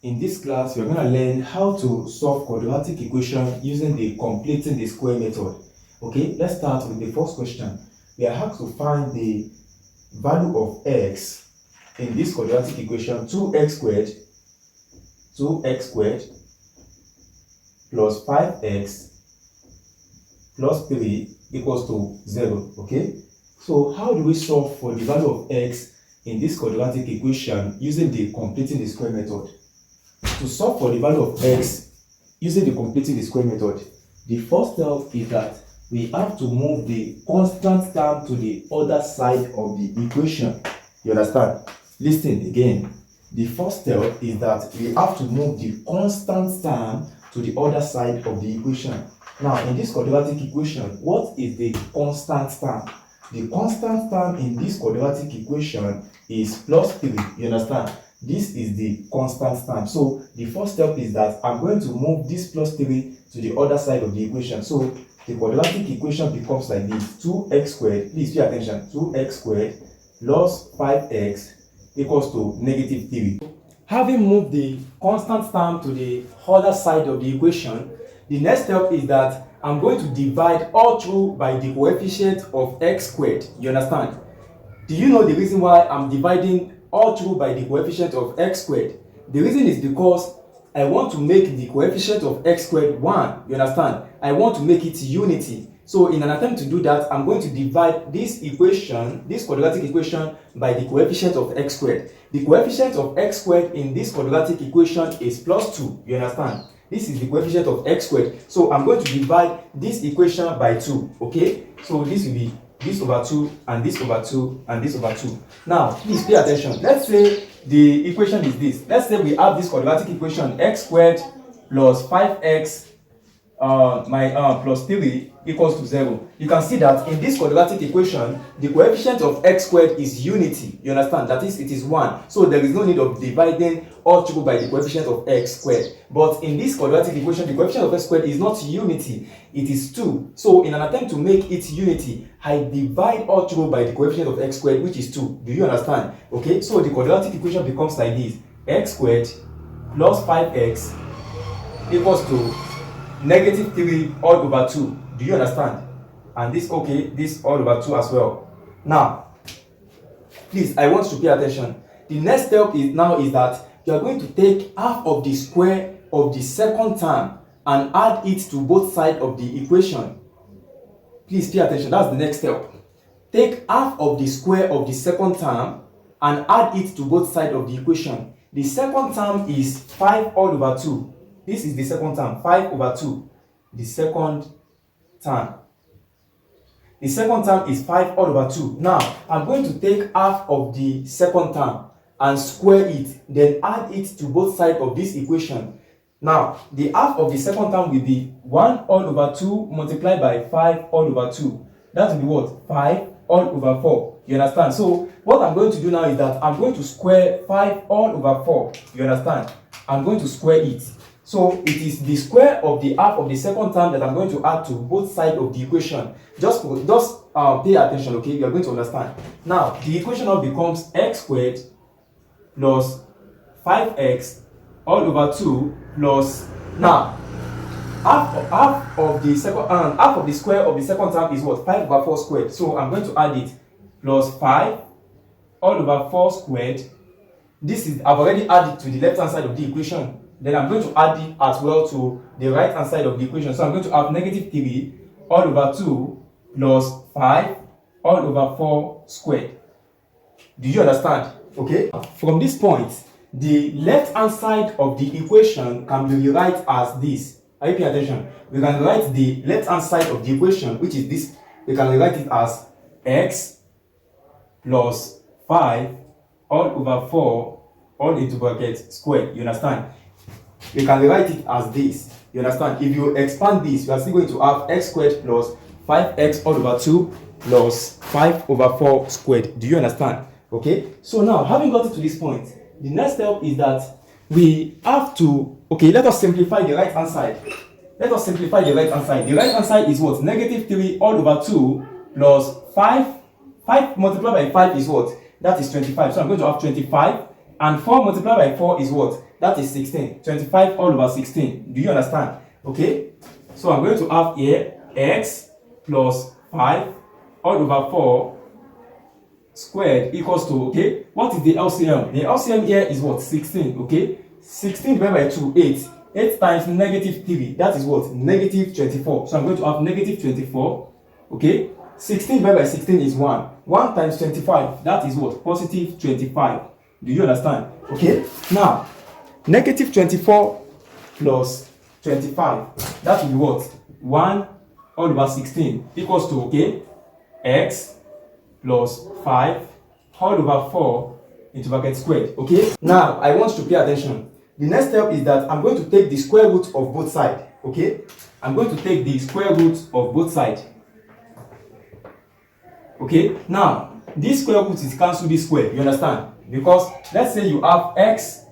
In this class, we're going to learn how to solve quadratic equation using the completing the square method. Okay, let's start with the first question. We are asked to find the value of x in this quadratic equation 2x squared plus 5x plus 3 equals to 0. Okay, so how do we solve for the value of x in this quadratic equation using the completing the square method? To solve for the value of x using the completing the square method, the first step is that we have to move the constant term to the other side of the equation. You understand? Listen again. The first step is that we have to move the constant term to the other side of the equation. Now, in this quadratic equation, what is the constant term? The constant term in this quadratic equation is plus 3. You understand? This is the constant term. So the first step is that I'm going to move this plus 3 to the other side of the equation. So the quadratic equation becomes like this: 2x squared, please pay attention, 2x squared plus 5x equals to negative 3. Having moved the constant term to the other side of the equation, the next step is that I'm going to divide all through by the coefficient of x squared. You understand? Do you know the reason why I'm dividing all through by the coefficient of x squared? The reason is because I want to make the coefficient of x squared 1. You understand? I want to make it unity. So in an attempt to do that, I'm going to divide this equation, this quadratic equation, by the coefficient of x squared. The coefficient of x squared in this quadratic equation is plus 2. You understand? This is the coefficient of x squared. So I'm going to divide this equation by 2. Okay? So this will be this over 2 and this over 2 and this over 2. Now, please pay attention. Let's say the equation is this. Let's say we have this quadratic equation x squared plus 5x plus 3 equals to 0. You can see that in this quadratic equation, the coefficient of x squared is unity. You understand? That is, it is 1. So there is no need of dividing all through by the coefficient of x squared. But in this quadratic equation, the coefficient of x squared is not unity. It is 2. So in an attempt to make it unity, I divide all through by the coefficient of x squared, which is 2. Do you understand? Okay, so the quadratic equation becomes like this: x squared plus 5x equals to negative 3 all over 2. Do you understand? And this, okay, this all over 2 as well. Now, please, I want you to pay attention. The next step is that you are going to take half of the square of the second term and add it to both sides of the equation. Please pay attention. That's the next step. Take half of the square of the second term and add it to both sides of the equation. The second term is 5 all over 2. This is the second term, 5 over 2. The second term. The second term is 5 all over 2. Now, I'm going to take half of the second term and square it, then add it to both sides of this equation. Now, the half of the second term will be 1 all over 2 multiplied by 5 all over 2. That will be what? 5 all over 4. You understand? So, what I'm going to do now is that I'm going to square 5 all over 4. You understand? I'm going to square it. So it is the square of the half of the second term that I'm going to add to both sides of the equation. Just pay attention, okay? You are going to understand. Now, the equation now becomes x squared plus 5x all over 2 plus, now, half of the square of the second term is what? 5 over 4 squared. So I'm going to add it, plus 5 all over 4 squared. This is, I've already added to the left hand side of the equation. Then I'm going to add it as well to the right hand side of the equation. So I'm going to have negative 3 all over 2 plus 5 all over 4 squared. Do you understand? Okay. From this point, the left hand side of the equation can be rewritten as this. Are you paying attention? We can write the left hand side of the equation, which is this. We can rewrite it as x plus 5 all over 4 all into bracket squared. You understand? We can rewrite it as this. You understand? If you expand this, you are still going to have x squared plus 5x all over 2 plus 5 over 4 squared. Do you understand? Okay. So now, having got to this point, the next step is that we have to, okay, let us simplify the right hand side. Let us simplify the right hand side. The right hand side is what? Negative 3 all over 2 plus 5. 5 multiplied by 5 is what? That is 25. So I'm going to have 25. And 4 multiplied by 4 is what? That is 16. 25 all over 16. Do you understand? Okay. So I'm going to have here x plus 5 all over 4 squared equals to, okay, what is the LCM? The LCM here is what? 16, okay? 16 divided by 2, 8. 8 times negative 3, that is what? Negative 24. So I'm going to have negative 24, okay? 16 divided by 16 is 1. 1 times 25, that is what? Positive 25. Do you understand? Okay? Now, negative 24 plus 25, that will be what? 1 all over 16 equals to, okay, x plus 5 all over 4 into bracket squared. Okay? Now, I want you to pay attention. The next step is that I'm going to take the square root of both sides. Okay? I'm going to take the square root of both sides. Okay? Now, this square root is cancel this square. You understand? Because let's say you have x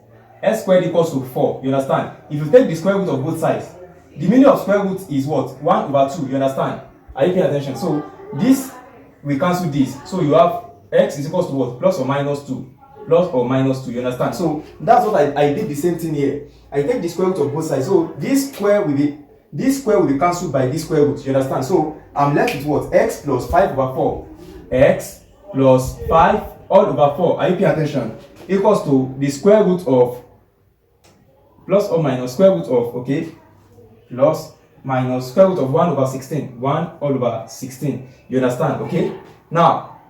squared equals to 4. You understand? If you take the square root of both sides, the meaning of square root is what? 1 over 2. You understand? Are you paying attention? So, this we cancel this. So you have x is equals to what? Plus or minus 2. Plus or minus 2. You understand? So that's what I did the same thing here. I take the square root of both sides. So this square will be cancelled by this square root. You understand? So I'm left with what? X plus 5 over 4. X plus 5 all over 4. Are you paying attention? Equals to the square root of plus or minus square root of, okay, plus minus square root of 1 over 16. 1 all over 16. You understand? Okay? Now,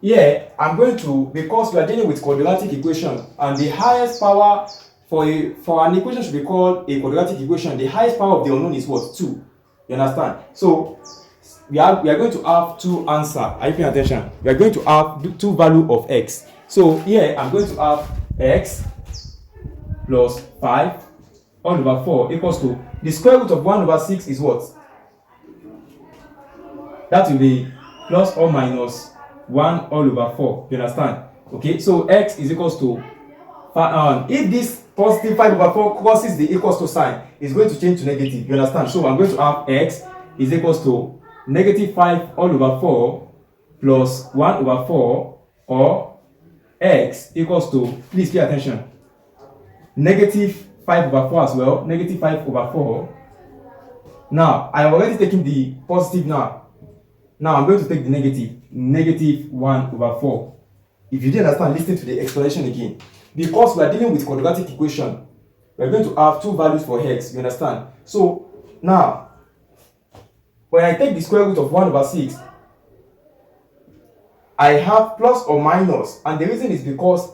here, I'm going to, because we are dealing with quadratic equation, and the highest power for an equation should be called a quadratic equation, the highest power of the unknown is what? 2. You understand? So, we are going to have two answers. Are you paying attention? We are going to have two value of x. So, here, I'm going to have x plus 5 all over 4 equals to the square root of 1 over 6 is what? That will be plus or minus 1 all over 4. You understand? Okay, so x is equals to if this positive 5 over 4 crosses the equals to sign, it's going to change to negative. You understand? So I'm going to have x is equals to negative 5 all over 4 plus 1 over 4, or x equals to, please pay attention, negative 5 over 4 as well, negative 5 over 4. Now, I have already taken the positive now. Now, I'm going to take the negative, negative 1 over 4. If you didn't understand, listen to the explanation again. Because we are dealing with quadratic equation, we are going to have two values for x, you understand? So, now, when I take the square root of 1 over 6, I have plus or minus, and the reason is because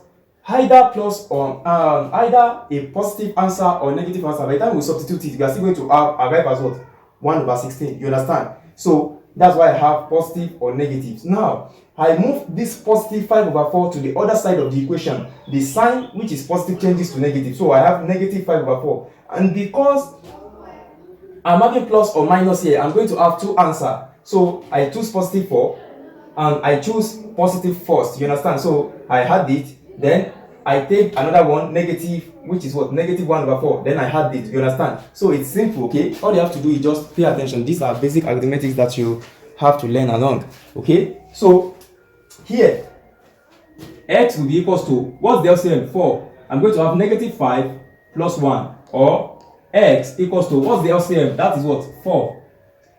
either plus or either a positive answer or negative answer, by the time we substitute it, we are still going to arrive as what? 1 over 16. You understand? So that's why I have positive or negatives. Now I move this positive 5 over 4 to the other side of the equation. The sign which is positive changes to negative. So I have negative 5 over 4. And because I'm having plus or minus here, I'm going to have two answers. So I choose positive 4 and I choose positive first. You understand? So I had it. Then I take another one, negative, which is what? Negative 1 over 4. Then I had it. You understand? So it's simple, okay? All you have to do is just pay attention. These are basic arithmetic that you have to learn along. Okay? So here, x will be equals to, what's the LCM? 4. I'm going to have negative 5 plus 1. Or x equals to, what's the LCM? That is what? 4.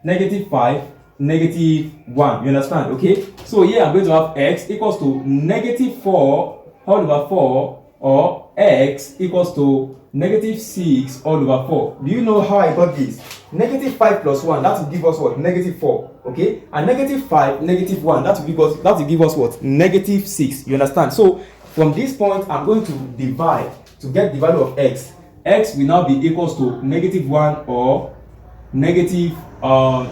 Negative 5, negative 1. You understand? Okay? So here I'm going to have x equals to negative 4 all over 4, or x equals to negative 6 all over 4. Do you know how I got this? Negative 5 plus 1, that will give us what? Negative 4. Okay? And negative 5, negative 1, that will give us what? Negative 6. You understand? So from this point, I'm going to divide to get the value of x. X will now be equals to negative 1 or negative 3 all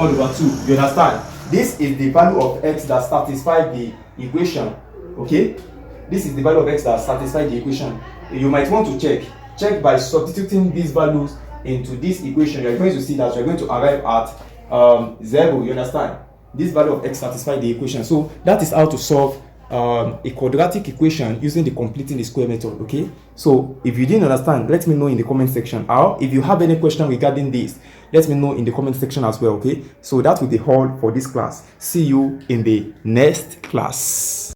over 2. You understand? This is the value of x that satisfies the equation. Okay? This is the value of x that satisfies the equation. You might want to check by substituting these values into this equation. You're going to see that you're going to arrive at 0. You understand? This value of x satisfies the equation. So that is how to solve a quadratic equation using the completing the square method. Okay, so if you didn't understand, let me know in the comment section, or if you have any question regarding this, let me know in the comment section as well. Okay, so that will be all for this class. See you in the next class.